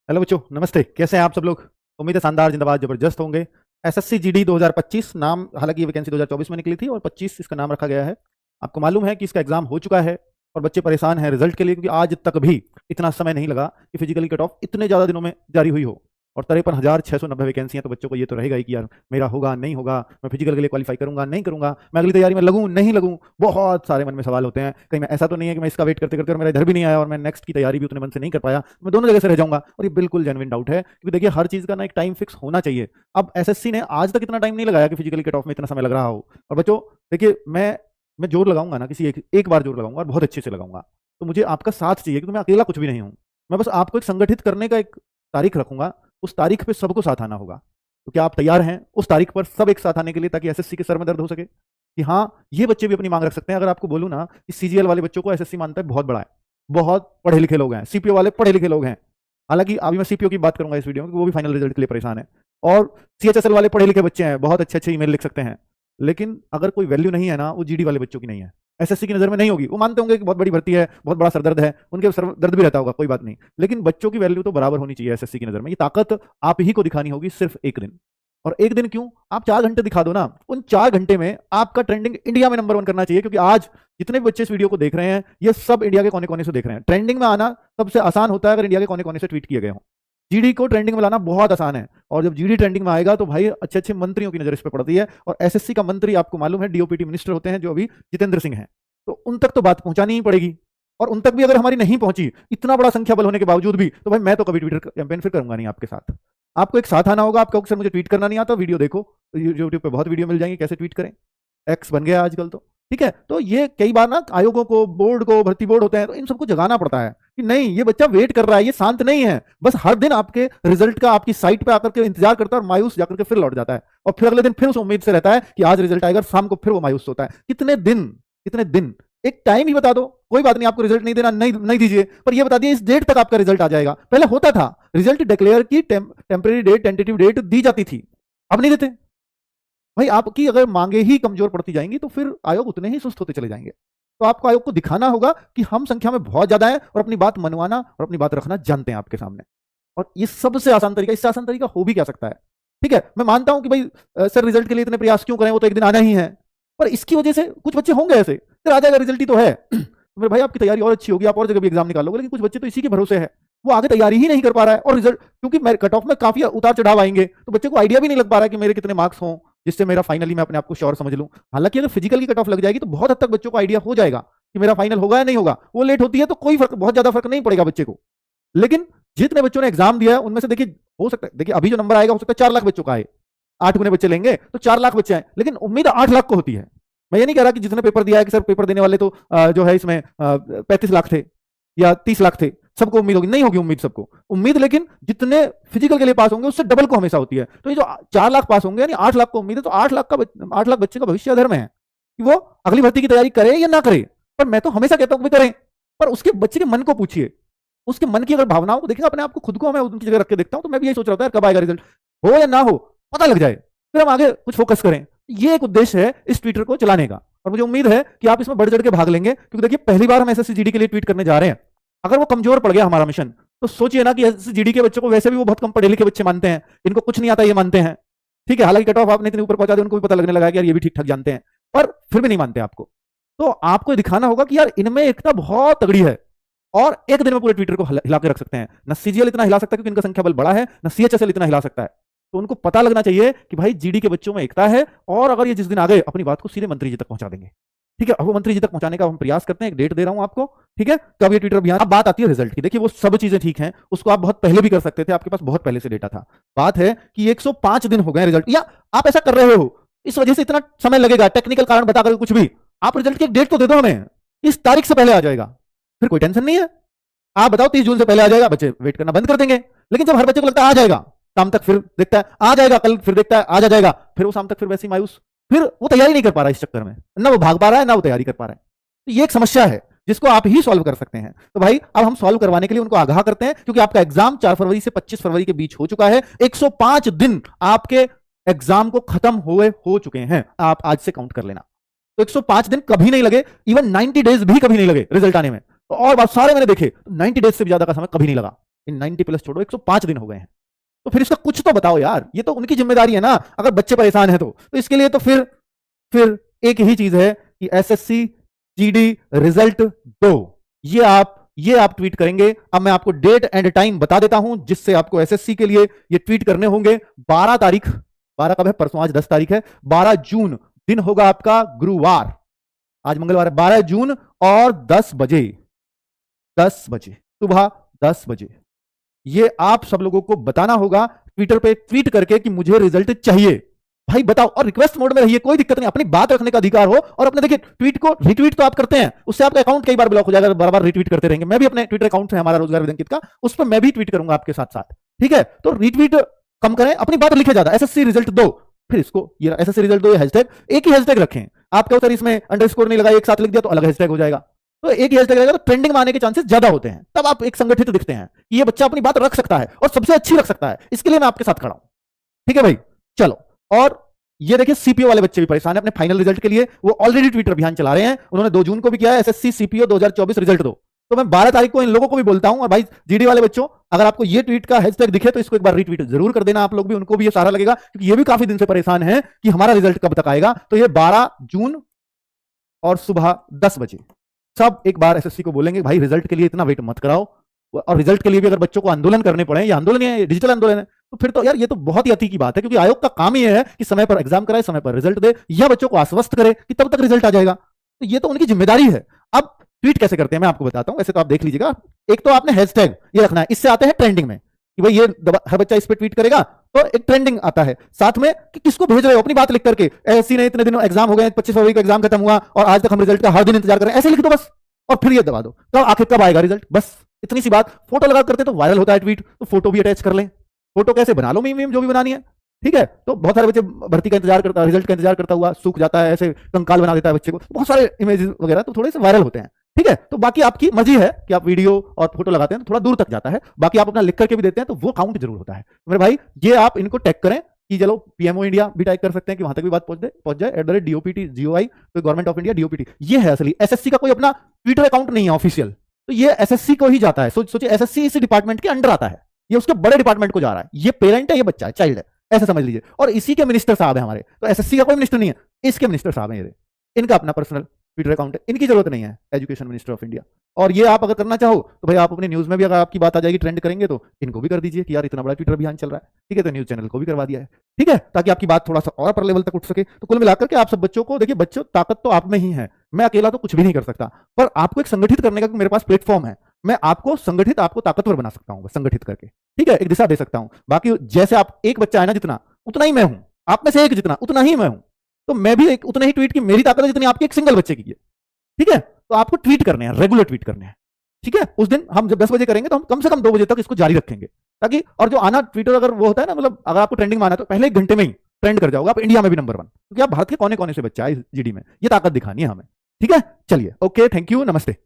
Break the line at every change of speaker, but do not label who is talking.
Hello बच्चों, नमस्ते। कैसे हैं आप सब लोग? उम्मीद है शानदार, जिंदाबाद, जबरदस्त होंगे। एसएससी जीडी 2025 नाम, हालांकि ये वैकेंसी 2024 में निकली थी और 25 इसका नाम रखा गया है। आपको मालूम है कि इसका एग्जाम हो चुका है और बच्चे परेशान हैं रिजल्ट के लिए, क्योंकि आज तक भी इतना समय नहीं लगा कि फिजिकली कट ऑफ इतने ज़्यादा दिनों में जारी हुई हो। और 53,690 वैकेंसी हैं, तो बच्चों को ये तो रहेगा ही कि यार मेरा होगा नहीं होगा, मैं फिजिकल के लिए क्वालिफाई करूंगा नहीं करूंगा, मैं अगली तैयारी में लगूं नहीं लगूं। बहुत सारे मन में सवाल होते हैं। कहीं मैं ऐसा तो नहीं है कि मैं इसका वेट करते करते और मेरा इधर भी नहीं आया और मैं नेक्स्ट की तैयारी भी उतने मन से नहीं कर पाया, मैं दोनों जगह से रह जाऊंगा। और ये बिल्कुल जेन्युइन डाउट है, क्योंकि देखिए हर चीज़ का ना एक टाइम फिक्स होना चाहिए। अब एसएससी ने आज तक इतना टाइम नहीं लगाया कि फिजिकली कट ऑफ में इतना समय लग रहा हो। और बच्चों देखिए, मैं जोर लगाऊंगा ना, किसी एक बार जोर लगाऊंगा और बहुत अच्छे से लगाऊंगा। तो मुझे आपका साथ चाहिए, क्योंकि मैं अकेला कुछ भी नहीं हूं। मैं बस आपको एक संगठित करने का एक तारीख रखूंगा, उस तारीख पे सबको साथ आना होगा। तो क्या आप तैयार हैं उस तारीख पर सब एक साथ आने के लिए, ताकि एसएससी के सर में दर्द हो सके कि हाँ ये बच्चे भी अपनी मांग रख सकते हैं? अगर आपको बोलूं ना कि सीजीएल वाले बच्चों को एसएससी मानता है बहुत बड़ा है, बहुत पढ़े लिखे लोग हैं, सीपीओ वाले पढ़े लिखे लोग हैं। हालांकि अभी मैं सीपीओ की बात करूंगा इस वीडियो में, क्योंकि वो भी फाइनल रिजल्ट के लिए परेशान है। और सीएचएसएल वाले पढ़े लिखे बच्चे हैं, बहुत अच्छे अच्छे ईमेल लिख सकते हैं। लेकिन अगर कोई वैल्यू नहीं है ना, वो जीडी वाले बच्चों की नहीं है, एसएससी की नजर में नहीं होगी। वो मानते होंगे कि बहुत बड़ी भर्ती है, बहुत बड़ा सरदर्द है, उनके सर दर्द भी रहता होगा, कोई बात नहीं। लेकिन बच्चों की वैल्यू तो बराबर होनी चाहिए एसएससी की नजर में। ये ताकत आप ही को दिखानी होगी, सिर्फ एक दिन। और एक दिन क्यों, आप 4 घंटे दिखा दो ना। उन 4 घंटे में आपका ट्रेंडिंग इंडिया में नंबर 1 करना चाहिए, क्योंकि आज जितने भी बच्चे इस वीडियो को देख रहे हैं, ये सब इंडिया के कोने कोने से देख रहे हैं। ट्रेंडिंग में आना सबसे आसान होता है अगर इंडिया के कोने कोने से ट्वीट किए गए हों। जीडी को ट्रेंडिंग में लाना बहुत आसान है। और जब जीडी ट्रेंडिंग में आएगा तो भाई अच्छे अच्छे मंत्रियों की नजर इस पर पड़ती है। और एसएससी का मंत्री आपको मालूम है, डीओपीटी मिनिस्टर होते हैं जो अभी जितेंद्र सिंह हैं। तो उन तक तो बात पहुंचानी ही पड़ेगी। और उन तक भी अगर हमारी नहीं पहुंची, इतना बड़ा संख्या बल होने के बावजूद भी, तो भाई मैं तो कभी ट्विटर कैंपेन फिर करूंगा नहीं आपके साथ। आपको एक साथ आना होगा। आपको सर मुझे ट्वीट करना नहीं आता, वीडियो देखो, यूट्यूब पे बहुत वीडियो मिल जाएंगे कैसे ट्वीट करें। एक्स बन गया आजकल तो, ठीक है। तो ये कई बार ना आयोगों को, बोर्ड को, भर्ती बोर्ड होते हैं, तो इन सबको जगाना पड़ता है कि नहीं, ये बच्चा वेट कर रहा है, ये शांत नहीं है। बस हर दिन आपके रिजल्ट का आपकी साइट पे आकर के इंतजार करता है और मायूस जाकर के फिर लौट जाता है। और फिर अगले दिन फिर उस उम्मीद से रहता है कि आज रिजल्ट आएगा, शाम को फिर वो मायूस होता है। कितने दिन, कितने दिन? एक टाइम ही बता दो, कोई बात नहीं, आपको रिजल्ट नहीं देना, नहीं दीजिए, पर ये बता दिए इस डेट तक आपका रिजल्ट आ जाएगा। पहले होता था रिजल्ट डिक्लेयर की टेम्पररी डेट, टेंटेटिव डेट दी जाती थी, अब नहीं देते। भाई आपकी अगर मांगे ही कमजोर पड़ती जाएंगी तो फिर आयोग उतने ही सुस्त होते चले जाएंगे। तो आपको आयोग को दिखाना होगा कि हम संख्या में बहुत ज्यादा है और अपनी बात मनवाना और अपनी बात रखना जानते हैं आपके सामने। और ये सबसे आसान तरीका, इससे आसान तरीका हो भी क्या सकता है? ठीक है, मैं मानता हूं कि भाई सर रिजल्ट के लिए इतने प्रयास क्यों करें, वो तो एक दिन आना ही है। पर इसकी वजह से कुछ बच्चे होंगे ऐसे, फिर आ जाएगा, रिजल्ट ही तो है। तो फिर भाई आपकी तैयारी और अच्छी होगी, आप और जगह भी एग्जाम निकाल लोगे, लेकिन कुछ बच्चे तो इसी के भरोसे है, वो आगे तैयारी ही नहीं कर पा रहा है। और रिजल्ट, क्योंकि कट ऑफ में काफी उतार चढ़ाव आएंगे, तो बच्चे को आइडिया भी नहीं लग पा रहा है कि मेरे कितने मार्क्स हों, जिससे मेरा फाइनली मैं अपने आप को श्योर समझ लूं। हालांकि अगर फिजिकल की कट ऑफ लग जाएगी तो बहुत हद तक बच्चों को आइडिया हो जाएगा कि मेरा फाइनल होगा या नहीं होगा। वो लेट होती है तो कोई फर्क, बहुत ज्यादा फर्क नहीं पड़ेगा बच्चे को। लेकिन जितने बच्चों ने एग्जाम दिया है उनमें से देखिए, हो सकता है, देखिए अभी जो नंबर आएगा हो सकता है 4 लाख बच्चों का आए, 8 गुने बच्चे लेंगे तो 4 लाख बच्चे आए, लेकिन उम्मीद 8 लाख को होती है। मैं ये नहीं कह रहा कि जितने पेपर दिया है कि सर पेपर देने वाले तो जो है इसमें 35 लाख थे या 30 लाख थे, सबको उम्मीद होगी, नहीं होगी उम्मीद सबको। उम्मीद लेकिन जितने फिजिकल के लिए पास होंगे उससे डबल को हमेशा होती है। तो ये जो 4 लाख पास होंगे, यानी 8 लाख को उम्मीद है, तो 8 लाख बच्चे का भविष्य अधर में है कि वो अगली भर्ती की तैयारी करे या ना करे। पर मैं तो हमेशा कहता हूं कि करें, पर उसके बच्चे के मन को पूछिए, उसके मन की अगर भावनाओं को देखेंगे, अपने आप को, खुद को मैं उनकी जगह रख के देखता हूं, तो मैं भी यही सोच रहा था कब आएगा रिजल्ट, हो या ना हो पता लग जाए, फिर हम आगे कुछ फोकस करें। ये एक उद्देश्य है इस ट्विटर को चलाने का, और मुझे उम्मीद है कि आप इसमें बढ़ चढ़ के भाग लेंगे, क्योंकि देखिए पहली बार हम एसएससी जीडी के लिए ट्वीट करने जा रहे हैं। अगर वो कमजोर पड़ गया हमारा मिशन, तो सोचिए ना कि एसएससी जीडी के बच्चों को वैसे भी वो बहुत कम पढ़े लिखे बच्चे मानते हैं, इनको कुछ नहीं आता ये मानते हैं। ठीक है, हालांकि कट ऑफ आपने इतने ऊपर पहुंचा दिया, उनको भी पता लगने लगा कि यार ये भी ठीक ठाक जानते हैं, पर फिर भी नहीं मानते आपको। तो आपको दिखाना होगा कि यार इनमें एकता बहुत तगड़ी है, और एक दिन में पूरे ट्विटर को हिला के रख सकते हैं। न सीजीएल इतना हिला सकता है क्योंकि इनका संख्या बल बड़ा है, न सीएचएसएल इतना हिला सकता है। तो उनको पता लगना चाहिए कि भाई जीडी के बच्चों में एकता है, और अगर ये जिस दिन आ गए अपनी बात को सीधे मंत्री जी तक पहुंचा देंगे। ठीक है, अब वो मंत्री जी तक पहुंचाने का हम प्रयास करते हैं, एक डेट दे रहा हूं आपको। ठीक है, कब ये ट्विटर अभियान। अब बात आती है रिजल्ट की। देखिए वो सब चीजें ठीक हैं, उसको आप बहुत पहले भी कर सकते थे, आपके पास बहुत पहले से डेटा था। बात है कि 105 दिन हो गए रिजल्ट, या आप ऐसा कर रहे हो इस वजह से इतना समय लगेगा, टेक्निकल कारण बताकर कुछ भी, आप रिजल्ट की एक डेट तो दे दो हमें, इस तारीख से पहले आ जाएगा, फिर कोई टेंशन नहीं है। आप बताओ 30 जून से पहले आ जाएगा, बच्चे वेट करना बंद कर देंगे। लेकिन जब हर बच्चे को लगता है आ जाएगा, शाम तक फिर देखता है आ जाएगा, कल फिर देखता है आ जाएगा, फिर वो शाम तक फिर वैसे ही मायूस, फिर वो तैयारी नहीं कर पा रहा है। इस चक्कर में ना वो भाग पा रहा है, ना वो तैयारी कर पा रहा है। तो ये एक समस्या है जिसको आप ही सॉल्व कर सकते हैं। तो भाई अब हम सॉल्व करवाने के लिए उनको आगाह करते हैं, क्योंकि आपका एग्जाम 4 फरवरी से 25 फरवरी के बीच हो चुका है। 105 दिन आपके एग्जाम को खत्म हुए हो चुके हैं, आप आज से काउंट कर लेना। तो 105 दिन कभी नहीं लगे, इवन 90 डेज भी कभी नहीं लगे रिजल्ट आने में। तो और बात सारे मैंने देखे, 90 डेज से भी ज्यादा का समय कभी नहीं लगा। इन 90 प्लस छोड़ो, 105 दिन हो गए हैं। तो फिर इसका कुछ तो बताओ यार, ये तो उनकी जिम्मेदारी है ना, अगर बच्चे परेशान है तो इसके लिए तो फिर एक ही चीज है कि एसएससी जीडी रिजल्ट दो, ये आप ट्वीट करेंगे। अब मैं आपको डेट एंड टाइम बता देता हूं जिससे आपको एसएससी के लिए ये ट्वीट करने होंगे। 12 तारीख, 12 कब है, परसों, आज 10 तारीख है, 12 जून दिन होगा आपका गुरुवार, आज मंगलवार है, 12 जून और 10 बजे, 10 बजे सुबह 10 बजे ये आप सब लोगों को बताना होगा ट्विटर पे ट्वीट करके कि मुझे रिजल्ट चाहिए। भाई बताओ, और रिक्वेस्ट मोड में रहिए, कोई दिक्कत नहीं, अपनी बात रखने का अधिकार हो। और अपने देखिए ट्वीट को रिट्वीट तो आप करते हैं, उससे आपका अकाउंट कई बार ब्लॉक हो जाएगा, बार बार रिट्वीट करते रहेंगे। मैं भी अपने ट्विटर अकाउंट है हमारा रोजगार विद अंकित का, उस पर मैं भी ट्वीट करूंगा आपके साथ साथ, ठीक है। तो रिट्वीट कम करें, अपनी बात लिखे ज्यादा, एसएससी रिजल्ट दो, फिर इसको ये एसएससी रिजल्ट दो, ये हैशटैग, एक ही हैशटैग रखें। आप क्या होता है इसमें अंडरस्कोर नहीं लगाया, एक साथ लिख दिया तो अलग हैशटैग हो जाएगा, तो एक ही हैशटैग रहेगा तो ट्रेंडिंग में आने के चांसेस ज्यादा होते हैं। तब आप एक संगठित दिखते हैं कि ये बच्चा अपनी बात रख सकता है और सबसे अच्छी रख सकता है, इसके लिए मैं आपके साथ खड़ा हूं, ठीक है भाई। चलो, और ये देखिए सीपीओ वाले बच्चे भी परेशान है अपने फाइनल रिजल्ट के लिए, वो ऑलरेडी ट्विटर अभियान चला रहे हैं, उन्होंने 2 जून को भी किया है, एसएससी सीपीओ 2024 रिजल्ट दो। तो मैं 12 तारीख को इन लोगों को भी बोलता हूं, और भाई जीडी वाले बच्चों, अगर आपको ये ट्वीट का हैशटैग दिखे तो इसको एक बार रीट्वीट जरूर कर देना, आप लोग भी, उनको भी ये सहारा लगेगा, क्योंकि ये भी काफी दिन से परेशान है कि हमारा रिजल्ट कब तक आएगा। तो ये 12 जून और सुबह 10 बजे सब एक बार एसएससी को बोलेंगे भाई रिजल्ट के लिए इतना वेट मत कराओ, और रिजल्ट के लिए भी अगर बच्चों को आंदोलन करने पड़े, ये आंदोलन है, डिजिटल आंदोलन है, तो फिर तो यार ये तो बहुत ही अति की बात है, क्योंकि आयोग का काम ही है कि समय पर एग्जाम कराए, समय पर रिजल्ट दे, या बच्चों को आश्वस्त करे कि तब तक रिजल्ट आ जाएगा। तो ये तो उनकी जिम्मेदारी है। अब ट्वीट कैसे करते हैं मैं आपको बताता हूं, ऐसे तो आप देख लीजिएगा। एक तो आपने हैशटैग ये रखना है, इससे आते हैं ट्रेंडिंग में कि भाई ये हर बच्चा इस पे ट्वीट करेगा तो एक ट्रेंडिंग आता है। साथ में कि किसको भेज रहे हो, अपनी बात लिख करके, एसएससी ने इतने दिनों एग्जाम हो गए, 25 फरवरी को एग्जाम खत्म हुआ और आज तक हम रिजल्ट का हर दिन इंतजार कर रहे हैं, ऐसे लिख दो बस, और फिर ये दबा दो, तो आखिर कब आएगा रिजल्ट, बस इतनी सी बात। फोटो लगा करते तो वायरल होता है ट्वीट, तो फोटो भी अटैच कर लें, फोटो कैसे बना लो, मीम जो भी बनानी है, ठीक है। तो बहुत सारे बच्चे भर्ती का इंतजार करता, रिजल्ट का इंतजार करता हुआ सूख जाता है, ऐसे कंकाल बना देता है बच्चे को, बहुत सारे इमेजेस वगैरह तो थोड़े से वायरल होते हैं, ठीक है। तो बाकी आपकी मर्जी है कि आप वीडियो और फोटो लगाते हैं तो थोड़ा दूर तक जाता है, बाकी आप अपना लिख करके भी देते हैं तो वो काउंट जरूर होता है। मेरे भाई ये आप इनको टैग करें कि चलो पीएमओ इंडिया भी टैग कर सकते हैं कि वहां तक भी बात पहुंच जाए, @DOPT GOI, तो गवर्नमेंट ऑफ इंडिया DOPT, ये है असली। एसएससी का कोई अपना ट्विटर अकाउंट नहीं है ऑफिशियल, तो ये एसएससी को ही जाता है। सोचिए एसएससी इसी डिपार्टमेंट के अंडर आता है, ये उसके बड़े डिपार्टमेंट को जा रहा है, ये पेरेंट है, ये बच्चा है, चाइल्ड है, ऐसे समझ लीजिए। और इसी के मिनिस्टर साहब है हमारे, तो एसएससी का कोई मिनिस्टर नहीं है, इसके मिनिस्टर साहब हैं ये, इनका अपना पर्सनल ट्विटर अकाउंट है, इनकी जरूरत नहीं है एजुकेशन मिनिस्टर ऑफ इंडिया। और ये आप अगर करना चाहो तो भाई आप अपने न्यूज में भी अगर आपकी बात आ जाएगी, ट्रेंड करेंगे, तो इनको भी कर दीजिए कि यार इतना बड़ा ट्विटर अभियान चल रहा है, ठीक है, तो न्यूज चैनल को भी करवा दिया है, ठीक है, ताकि आपकी बात थोड़ा सा और अपर लेवल तक उठ सके। तो कुल मिलाकर के आप सब बच्चों को देखिए, बच्चों ताकत तो आप में ही है, मैं अकेला तो कुछ भी नहीं कर सकता, पर आपको एक संगठित करने का मेरे पास प्लेटफॉर्म है, मैं आपको संगठित, आपको ताकतवर बना सकता हूं संगठित करके, ठीक है, एक दिशा दे सकता हूं। बाकी जैसे आप एक बच्चा है ना जितना, उतना ही मैं हूं, आप में से एक जितना उतना ही मैं हूं, तो मैं भी एक उतना ही ट्वीट की मेरी ताकत है जितनी आपकी एक सिंगल बच्चे की है, ठीक है। तो आपको ट्वीट करने हैं, रेगुलर ट्वीट करने हैं, ठीक है। उस दिन हम जब 10 बजे करेंगे तो हम कम से कम 2 बजे तक इसको जारी रखेंगे, ताकि, और जो आना ट्विटर अगर वो होता है ना, मतलब अगर आपको ट्रेंडिंग में आना है तो पहले 1 घंटे में ही ट्रेंड कर जाओगे आप, इंडिया में भी नंबर 1, क्योंकि आप भारत के कोने कोने से बच्चा है, जीडी में ये ताकत दिखानी है हमें, ठीक है। चलिए, ओके, थैंक यू, नमस्ते।